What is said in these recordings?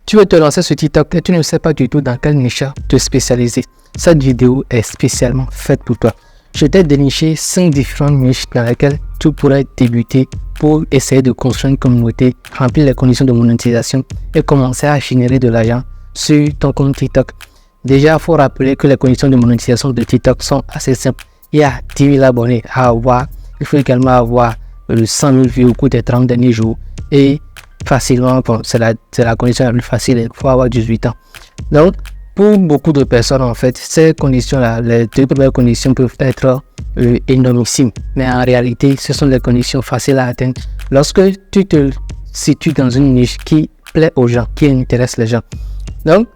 Tu veux te lancer sur TikTok et tu ne sais pas du tout dans quelle niche te spécialiser. Cette vidéo est spécialement faite pour toi. Je t'ai déniché 5 différentes niches dans lesquelles tu pourrais débuter pour essayer de construire une communauté, remplir les conditions de monétisation et commencer à générer de l'argent sur ton compte TikTok. Déjà, il faut rappeler que les conditions de monétisation de TikTok sont assez simples. Il y a 10 000 abonnés à avoir. Il faut également avoir 100 000 vues au cours des 30 derniers jours. Et facilement, bon, c'est la condition la plus facile, il faut avoir 18 ans. Donc, pour beaucoup de personnes, en fait, ces conditions-là, les 2 premières conditions peuvent être énormissimes. Mais en réalité, ce sont des conditions faciles à atteindre lorsque tu te situes dans une niche qui plaît aux gens, qui intéresse les gens. Donc,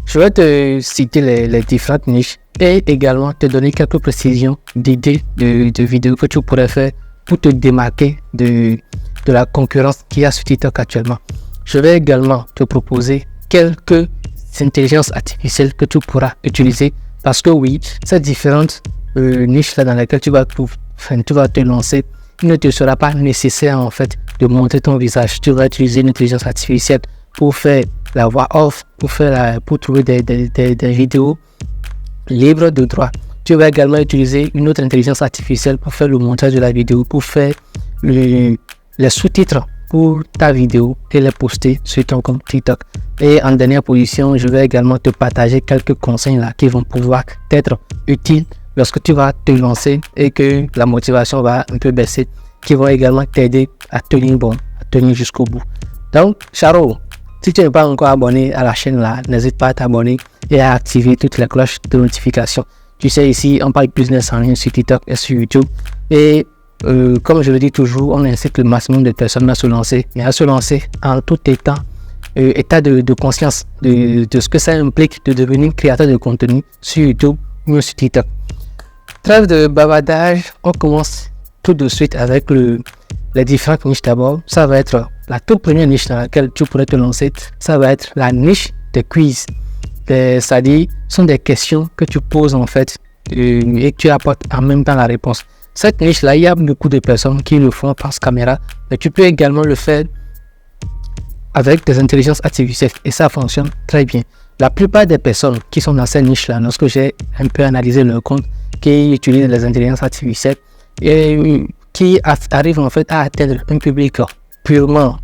je vais te citer les différentes niches et également te donner quelques précisions d'idées de vidéos que tu pourrais faire pour te démarquer de la concurrence qu'il y a sur TikTok actuellement. Je vais également te proposer quelques intelligences artificielles que tu pourras utiliser parce que oui, ces différentes niches là dans lesquelles tu vas te lancer, il ne te sera pas nécessaire en fait de montrer ton visage. Tu vas utiliser une intelligence artificielle pour faire la voix off, pour trouver des vidéos libres de droit. Tu vas également utiliser une autre intelligence artificielle pour faire le montage de la vidéo, pour faire les sous-titres pour ta vidéo et les poster sur ton compte TikTok. Et en dernière position, je vais également te partager quelques conseils là qui vont pouvoir t'être utiles lorsque tu vas te lancer et que la motivation va un peu baisser, qui vont également t'aider à tenir bon, à tenir jusqu'au bout. Donc, Charo, si tu n'es pas encore abonné à la chaîne là, n'hésite pas à t'abonner et à activer toutes les cloches de notification. Tu sais, ici, on parle business en ligne sur TikTok et sur YouTube. Et comme je le dis toujours, on incite le maximum de personnes à se lancer, mais à se lancer en tout état de conscience de ce que ça implique de devenir créateur de contenu sur YouTube ou sur TikTok. Trêve de bavardage, on commence tout de suite avec les différentes niches d'abord. Ça va être la toute première niche dans laquelle tu pourrais te lancer, ça va être la niche des quiz. C'est-à-dire, ce sont des questions que tu poses en fait et que tu apportes en même temps la réponse. Cette niche-là, il y a beaucoup de personnes qui le font par caméra, mais tu peux également le faire avec des intelligences artificielles et ça fonctionne très bien. La plupart des personnes qui sont dans cette niche-là, lorsque j'ai un peu analysé leur compte, qui utilisent les intelligences artificielles et qui arrivent en fait à atteindre un public purement,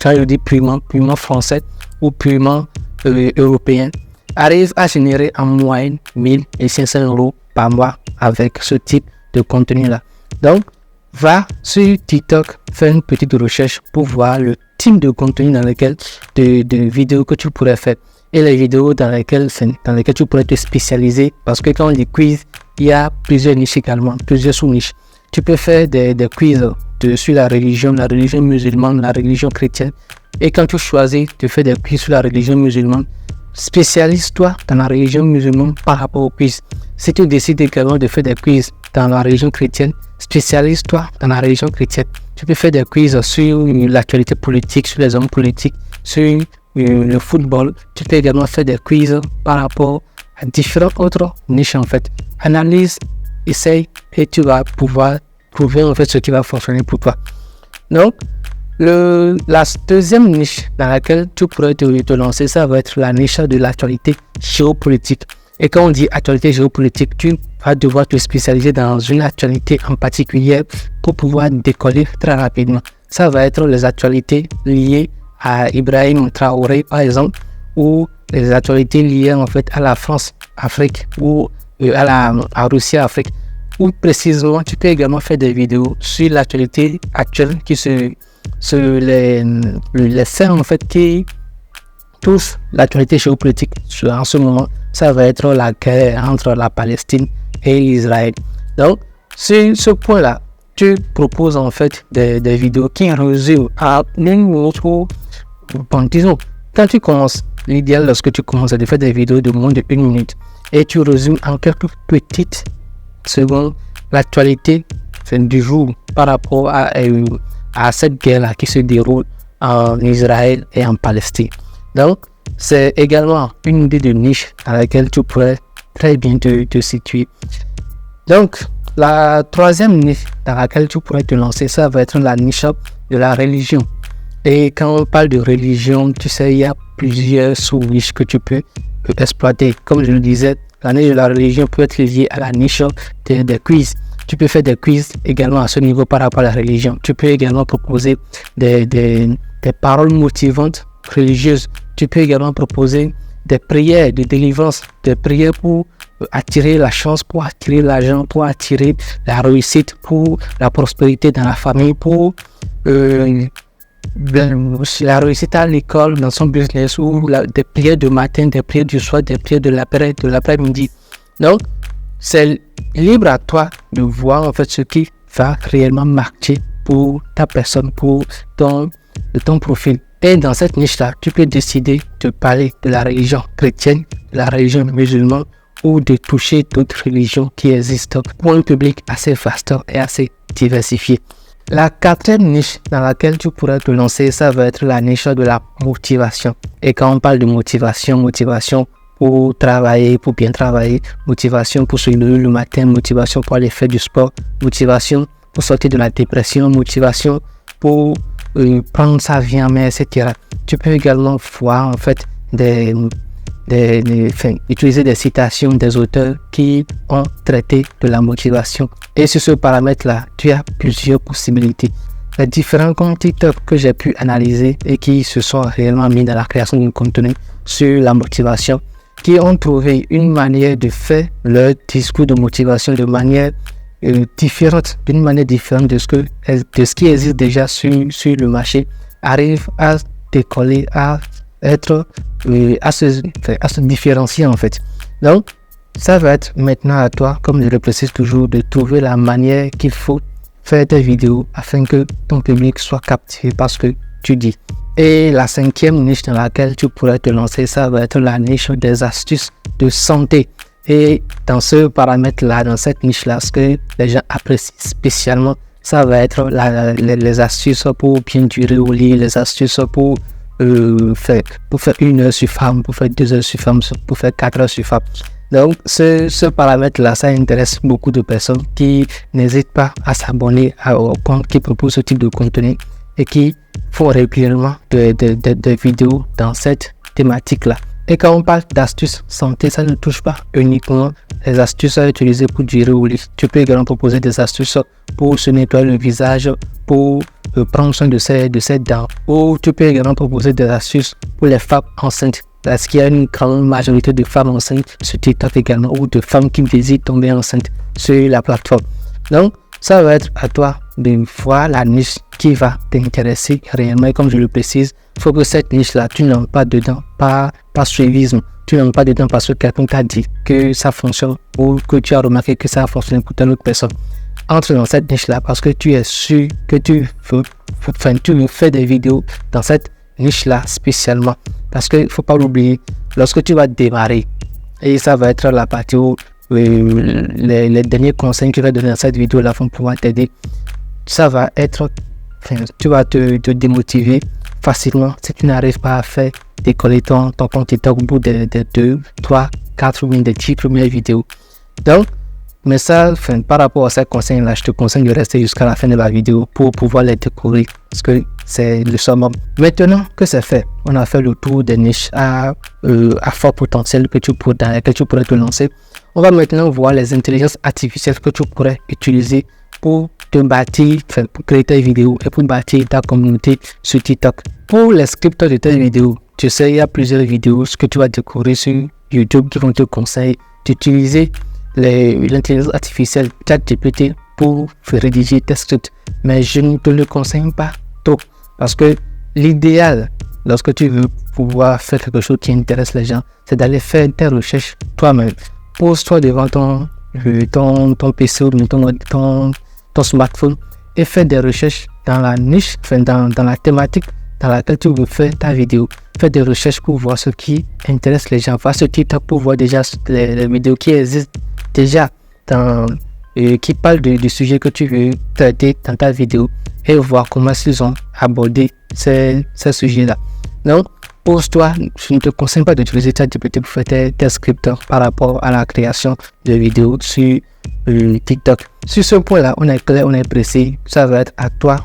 quand je dis purement français ou purement européen, arrivent à générer en moyenne 1 500 € par mois avec ce type de contenu là. Donc, va sur TikTok, faire une petite recherche pour voir le type de contenu dans lequel de vidéos que tu pourrais faire et les vidéos dans lesquelles tu pourrais te spécialiser parce que quand on dit quiz, il y a plusieurs niches également, plusieurs sous-niches. Tu peux faire des quiz sur la religion musulmane, la religion chrétienne. Et quand tu choisis de faire des quiz sur la religion musulmane, spécialise-toi dans la religion musulmane par rapport au quiz. Si tu décides également de faire des quiz dans la religion chrétienne, spécialise-toi dans la religion chrétienne. Tu peux faire des quiz sur l'actualité politique, sur les hommes politiques, sur le football. Tu peux également faire des quiz par rapport à différentes autres niches en fait. Analyse, essaye et tu vas pouvoir trouver en fait ce qui va fonctionner pour toi. Donc, la deuxième niche dans laquelle tu pourrais te lancer, ça va être la niche de l'actualité géopolitique. Et quand on dit actualité géopolitique, tu vas devoir te spécialiser dans une actualité en particulier pour pouvoir décoller très rapidement. Ça va être les actualités liées à Ibrahim Traoré par exemple, ou les actualités liées en fait à la France, Afrique, ou à la Russie, Afrique. Ou précisément, tu peux également faire des vidéos sur l'actualité actuelle qui les faits en fait qui touchent l'actualité géopolitique en ce moment. Ça va être la guerre entre la Palestine et Israël. Donc, sur ce point-là, tu proposes en fait des vidéos qui résument à une autre. Bon, disons, quand tu commences, l'idéal lorsque tu commences à faire des vidéos de moins de 1 minute et tu résumes en quelques petites secondes l'actualité du jour par rapport à cette guerre-là qui se déroule en Israël et en Palestine. Donc, c'est également une idée de niche dans laquelle tu pourrais très bien te situer. Donc, la troisième niche dans laquelle tu pourrais te lancer, ça va être la niche de la religion. Et quand on parle de religion, tu sais, il y a plusieurs sous-niches que tu peux exploiter. Comme je le disais, la niche de la religion peut être liée à la niche des quiz. Tu peux faire des quiz également à ce niveau par rapport à la religion. Tu peux également proposer des paroles motivantes religieuses. Tu peux également proposer des prières de délivrance, des prières pour attirer la chance, pour attirer l'argent, pour attirer la réussite, pour la prospérité dans la famille, pour la réussite à l'école, dans son business, ou des prières du matin, des prières du soir, des prières de l'après-midi. Donc, c'est libre à toi de voir en fait ce qui va réellement marcher pour ta personne, pour ton profil. Et dans cette niche-là, tu peux décider de parler de la religion chrétienne, de la religion musulmane, ou de toucher d'autres religions qui existent pour un public assez vaste et assez diversifié. La quatrième niche dans laquelle tu pourrais te lancer, ça va être la niche de la motivation. Et quand on parle de motivation pour travailler, pour bien travailler, motivation pour se lever le matin, motivation pour aller faire du sport, motivation pour sortir de la dépression, motivation pour prendre sa vie en main, etc. Tu peux également voir en fait utiliser des citations des auteurs qui ont traité de la motivation. Et sur ce paramètre-là, tu as plusieurs possibilités. Les différents comptes TikTok que j'ai pu analyser et qui se sont réellement mis dans la création d'un contenu sur la motivation, qui ont trouvé une manière de faire leur discours de motivation de manière différente, de ce qui existe déjà sur le marché, arrive à décoller, à se différencier en fait. Donc, ça va être maintenant à toi, comme je le précise toujours, de trouver la manière qu'il faut faire tes vidéos afin que ton public soit captivé par ce que tu dis. Et la cinquième niche dans laquelle tu pourrais te lancer, ça va être la niche des astuces de santé. Et dans ce paramètre-là, dans cette niche-là, ce que les gens apprécient spécialement, ça va être les astuces pour bien durer au lit, les astuces pour faire 1 heure sur femme, pour faire 2 heures sur femme, pour faire 4 heures sur femme. Donc, ce paramètre-là, ça intéresse beaucoup de personnes qui n'hésitent pas à s'abonner au compte qui propose ce type de contenu et qui font régulièrement des vidéos dans cette thématique-là. Et quand on parle d'astuces santé, ça ne touche pas uniquement les astuces à utiliser pour durer au lit. Tu peux également proposer des astuces pour se nettoyer le visage, pour prendre soin de ses dents. Ou tu peux également proposer des astuces pour les femmes enceintes. Parce qu'il y a une grande majorité de femmes enceintes sur TikTok également, ou de femmes qui désirent tomber enceintes sur la plateforme. Donc, ça va être à toi de voir la niche qui va t'intéresser réellement. Et comme je le précise, il faut que cette niche-là, tu n'entres pas dedans, pas suivisme. Tu n'entres pas dedans parce que quelqu'un t'a dit que ça fonctionne ou que tu as remarqué que ça a fonctionné pour telle autre personne. Entre dans cette niche-là parce que tu es sûr que tu veux faire des vidéos dans cette niche-là spécialement. Parce qu'il ne faut pas l'oublier, lorsque tu vas démarrer, et ça va être la partie où les derniers conseils que je vais donner dans cette vidéo-là vont pouvoir t'aider. Ça va être, tu vas te démotiver facilement si tu n'arrives pas à faire décoller ton compte TikTok au bout de 2, 3, 4 ou bien des 10 premières vidéos. Donc, mais ça, par rapport à ces conseils-là, je te conseille de rester jusqu'à la fin de la vidéo pour pouvoir les découvrir. Parce que c'est le summum. Maintenant que c'est fait, on a fait le tour des niches à fort potentiel dans lesquelles tu pourrais te lancer. On va maintenant voir les intelligences artificielles que tu pourrais utiliser pour te bâtir, pour créer tes vidéos et pour bâtir ta communauté sur TikTok. Pour les scripts de tes vidéos, tu sais, il y a plusieurs vidéos que tu vas découvrir sur YouTube qui vont te conseiller d'utiliser l'intelligence artificielle ChatGPT pour rédiger tes scripts. Mais je ne te le conseille pas trop parce que l'idéal, lorsque tu veux pouvoir faire quelque chose qui intéresse les gens, c'est d'aller faire tes recherches toi-même. Pose-toi devant ton PC ou ton smartphone et fais des recherches dans la niche, dans la thématique dans laquelle tu veux faire ta vidéo. Fais des recherches pour voir ce qui intéresse les gens. Va sur TikTok pour voir déjà les vidéos qui existent déjà qui parlent du sujet que tu veux traiter dans ta vidéo et voir comment ils ont abordé ces sujets-là. Donc, pose-toi, je ne te conseille pas d'utiliser ChatGPT pour faire tes scripts par rapport à la création de vidéos sur TikTok. Sur ce point-là, on est clair, on est précis. Ça va être à toi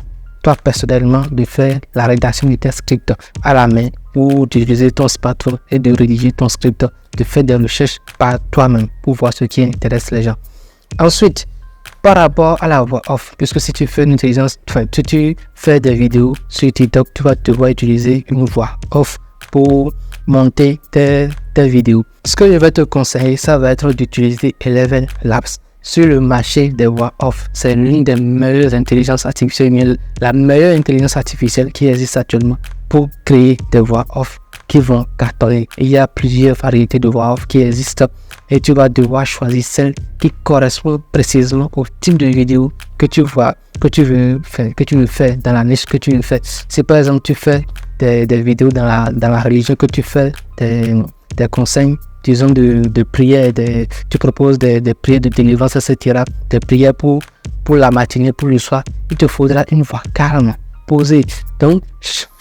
personnellement de faire la rédaction de tes scripts à la main ou d'utiliser ton smartphone et de rédiger ton script, de faire des recherches par toi-même pour voir ce qui intéresse les gens. Ensuite, par rapport à la voix off, puisque si tu fais une intelligence, si tu fais des vidéos sur TikTok, tu vas devoir utiliser une voix off pour monter tes vidéos. Ce que je vais te conseiller, ça va être d'utiliser Eleven Labs. Sur le marché des voix off, c'est l'une des meilleures intelligences artificielles, la meilleure intelligence artificielle qui existe actuellement pour créer des voix off qui vont cartonner. Il y a plusieurs variétés de voix off qui existent et tu vas devoir choisir celle qui correspond précisément au type de vidéo que tu veux faire dans la niche que tu veux faire. Si par exemple tu fais des vidéos dans la religion, que tu fais des conseils, disons de prières, tu proposes des prières de délivrance, etc., des prières pour la matinée, pour le soir, il te faudra une voix calme, posée. Donc,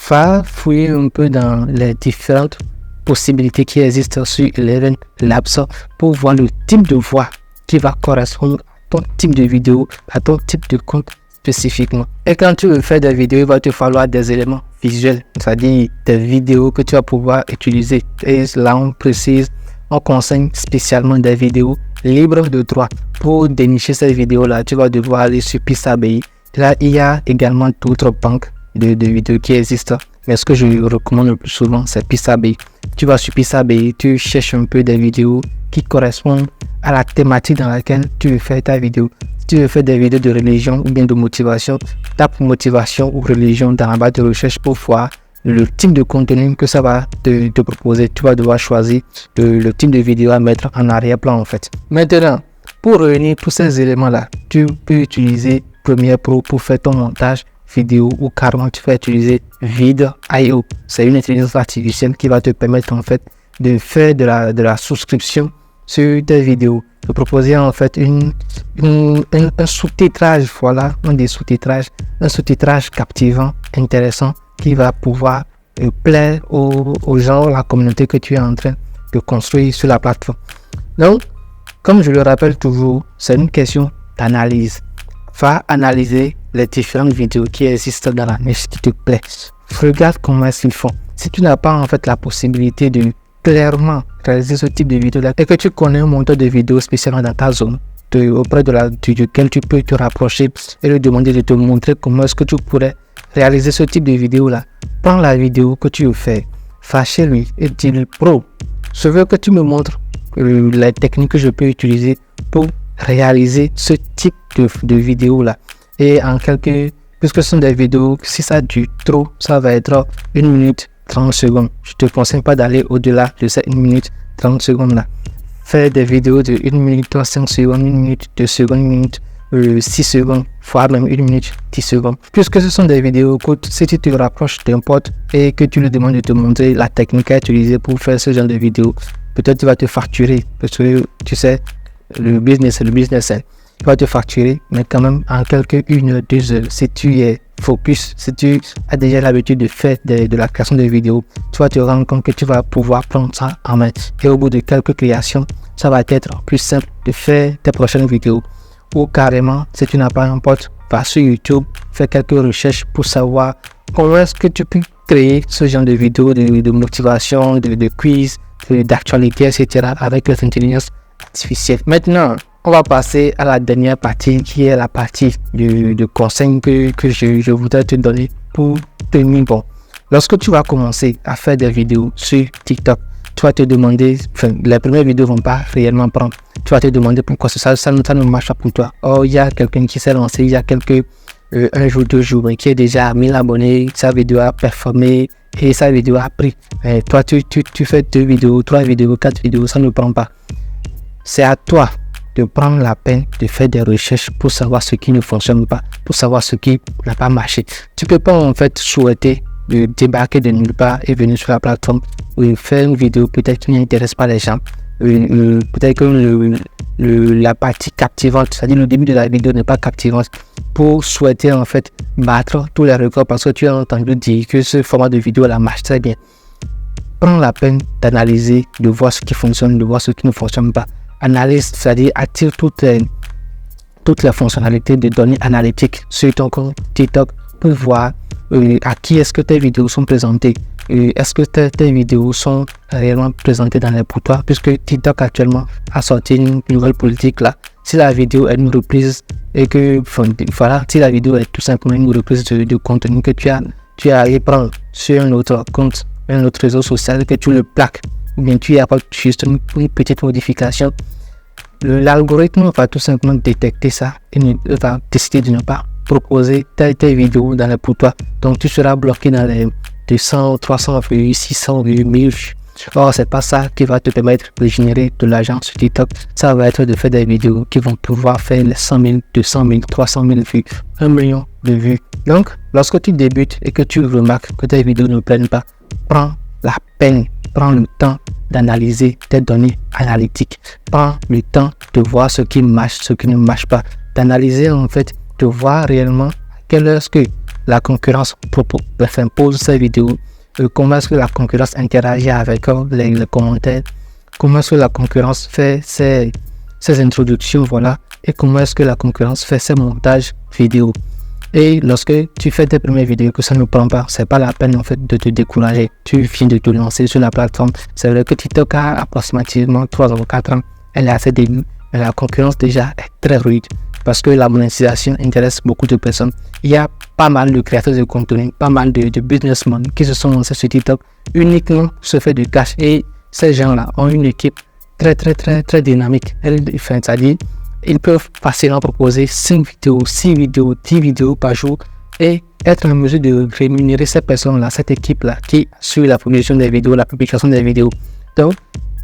va fouiller un peu dans les différentes possibilités qui existent sur Eleven Labs pour voir le type de voix qui va correspondre à ton type de vidéo, à ton type de compte spécifiquement. Et quand tu veux faire des vidéos, il va te falloir des éléments visuels, c'est-à-dire des vidéos que tu vas pouvoir utiliser. Et là, on précise, on conseille spécialement des vidéos libres de droit. Pour dénicher ces vidéos-là, tu vas devoir aller sur Pixabay. Là, il y a également d'autres banques de vidéos qui existent. Mais ce que je recommande le plus souvent, c'est Pixabay. Tu vas sur Pixabay, tu cherches un peu des vidéos qui correspondent à la thématique dans laquelle tu veux faire ta vidéo. Si tu veux faire des vidéos de religion ou bien de motivation, tape motivation ou religion dans la barre de recherche pour voir le type de contenu que ça va te proposer. Tu vas devoir choisir le type de vidéo à mettre en arrière-plan en fait. Maintenant, pour réunir tous ces éléments-là, tu peux utiliser Premiere Pro pour faire ton montage vidéo ou carrément tu peux utiliser Vid'io. C'est une intelligence artificielle qui va te permettre en fait de faire de la souscription sur tes vidéos, de proposer en fait un sous-titrage, voilà, un sous-titrage captivant, intéressant, qui va pouvoir plaire aux gens, la communauté que tu es en train de construire sur la plateforme. Donc, comme je le rappelle toujours, c'est une question d'analyse. Va analyser les différentes vidéos qui existent dans la niche qui te plaît. Regarde comment est-ce qu'ils font. Si tu n'as pas en fait la possibilité de clairement réaliser ce type de vidéo là et que tu connais un monteur de vidéos spécialement dans ta zone, auprès duquel tu peux te rapprocher et lui demander de te montrer comment est-ce que tu pourrais réaliser ce type de vidéo là. Prends la vidéo que tu veux faire, va chez lui et dis-lui: Pro, je veux que tu me montres les techniques que je peux utiliser pour réaliser ce type de vidéo là. Et en puisque ce sont des vidéos, si ça dure trop, ça va être 1 minute 30 secondes. Je te conseille pas d'aller au-delà de ces 1 minute 30 secondes là. Faire des vidéos de 1 minute 35 secondes, 1 minute 2 secondes, 1 minute 6 secondes, voire même 1 minute 10 secondes. Puisque ce sont des vidéos courtes, si tu te rapproches d'un pote et que tu lui demandes de te montrer la technique à utiliser pour faire ce genre de vidéo, peut-être tu vas te facturer. Parce que tu sais, le business, il va te facturer, mais quand même en quelques 1 heure, 2 heures, si tu es focus, si tu as déjà l'habitude de faire de la création de vidéos, tu vas te rendre compte que tu vas pouvoir prendre ça en main. Et au bout de quelques créations, ça va être plus simple de faire tes prochaines vidéos. Ou carrément, si tu n'as pas un pote, va sur YouTube, fais quelques recherches pour savoir comment est-ce que tu peux créer ce genre de vidéos de motivation, de quiz, d'actualité, etc. avec les intelligences artificielles. Maintenant, on va passer à la dernière partie qui est la partie de conseils que je voudrais te donner pour tenir bon. Lorsque tu vas commencer à faire des vidéos sur TikTok, tu vas te demander, les premières vidéos ne vont pas réellement prendre. Tu vas te demander pourquoi ça ne marche pas pour toi. Oh, il y a quelqu'un qui s'est lancé, il y a un jour, 2 jours, qui est déjà à 1000 abonnés, sa vidéo a performé et sa vidéo a pris. Et toi, tu fais 2 vidéos, 3 vidéos, 4 vidéos, ça ne prend pas. C'est à toi de prendre la peine de faire des recherches pour savoir ce qui ne fonctionne pas, pour savoir ce qui n'a pas marché. Tu ne peux pas en fait souhaiter de débarquer de nulle part et venir sur la plateforme ou faire une vidéo peut-être qui n'intéresse pas les gens. Peut-être que la partie captivante, c'est-à-dire le début de la vidéo n'est pas captivante, pour souhaiter en fait battre tous les records parce que tu as entendu dire que ce format de vidéo là marche très bien. Prends la peine d'analyser, de voir ce qui fonctionne, de voir ce qui ne fonctionne pas. Analyse, c'est-à-dire attire toutes les fonctionnalités de données analytiques sur ton compte TikTok pour voir à qui est-ce que tes vidéos sont présentées, est-ce que tes vidéos sont réellement présentées dans les pour toi, puisque TikTok actuellement a sorti une nouvelle politique là. Si la vidéo est une reprise et que, voilà, si la vidéo est tout simplement une reprise de contenu que tu as à reprendre sur un autre compte, un autre réseau social, que tu le plaques, ou bien tu y apportes juste une petite modification, l'algorithme va tout simplement détecter ça et va décider de ne pas proposer telle vidéo dans les pour toi. Donc tu seras bloqué dans les 200, 300 vues, 600 vues, 1000 vues. Or, c'est pas ça qui va te permettre de générer de l'argent sur TikTok. Ça va être de faire des vidéos qui vont pouvoir faire les 100 000, 200 000, 300 000 vues, 1 million de vues. Donc, lorsque tu débutes et que tu remarques que tes vidéos ne prennent pas, prends la peine, prends le temps d'analyser tes données analytiques. Prends le temps de voir ce qui marche, ce qui ne marche pas. D'analyser en fait, de voir réellement à quelle heure est-ce que la concurrence pose ces vidéos. Comment est-ce que la concurrence interagit avec les commentaires, comment est-ce que la concurrence fait ses introductions, voilà, et comment est-ce que la concurrence fait ses montages vidéo. Et lorsque tu fais tes premières vidéos que ça ne prend pas, c'est pas la peine en fait de te décourager. Tu viens de te lancer sur la plateforme. C'est vrai que TikTok a approximativement 3 ou 4 ans, elle est à ses débuts, mais la concurrence déjà est très rude parce que la monétisation intéresse beaucoup de personnes. Il y a pas mal de créateurs de contenu, pas mal de businessmen qui se sont lancés sur TikTok uniquement sur fait de cash. Et ces gens-là ont une équipe très dynamique. C'est-à-dire, ils peuvent facilement proposer 5 vidéos, 6 vidéos, 10 vidéos par jour et être en mesure de rémunérer ces personnes-là, cette équipe-là qui suit la production des vidéos, la publication des vidéos. Donc,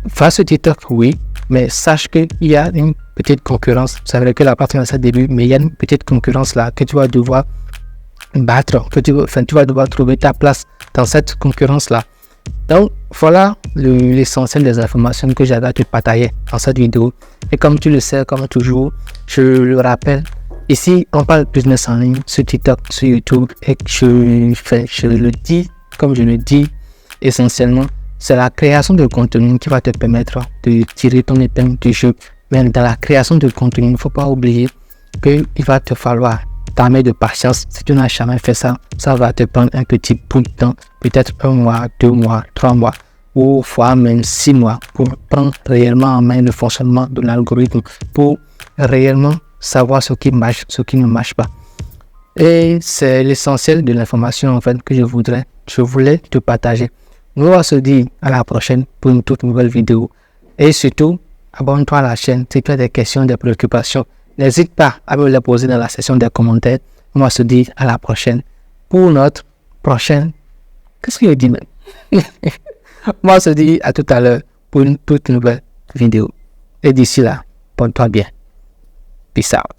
face au TikTok, oui, mais sache qu'il y a une petite concurrence. C'est vrai que la partie à ses débuts, mais il y a une petite concurrence là que tu vas devoir battre, que tu vas devoir trouver ta place dans cette concurrence-là. Donc, voilà l'essentiel des informations que j'avais à te partager dans cette vidéo. Et comme tu le sais, comme toujours, je le rappelle, ici, on parle de business en ligne sur TikTok, sur YouTube, et je le dis, comme je le dis, essentiellement, c'est la création de contenu qui va te permettre de tirer ton épingle du jeu. Mais dans la création de contenu, il ne faut pas oublier qu'il va te falloir t'armer de patience. Si tu n'as jamais fait ça, ça va te prendre un petit bout de temps, peut-être 1 mois, 2 mois, 3 mois, ou voire même 6 mois pour prendre réellement en main le fonctionnement de l'algorithme, pour réellement savoir ce qui marche, ce qui ne marche pas. Et c'est l'essentiel de l'information en fait que je voulais te partager. On va se dire à la prochaine pour une toute nouvelle vidéo. Et surtout, abonne-toi à la chaîne si tu as des questions, des préoccupations. N'hésite pas à me les poser dans la section des commentaires. On va se dire à la prochaine pour notre prochaine... Qu'est-ce que je dis même? On va se dire à tout à l'heure pour une toute nouvelle vidéo. Et d'ici là, porte-toi bien. Peace out.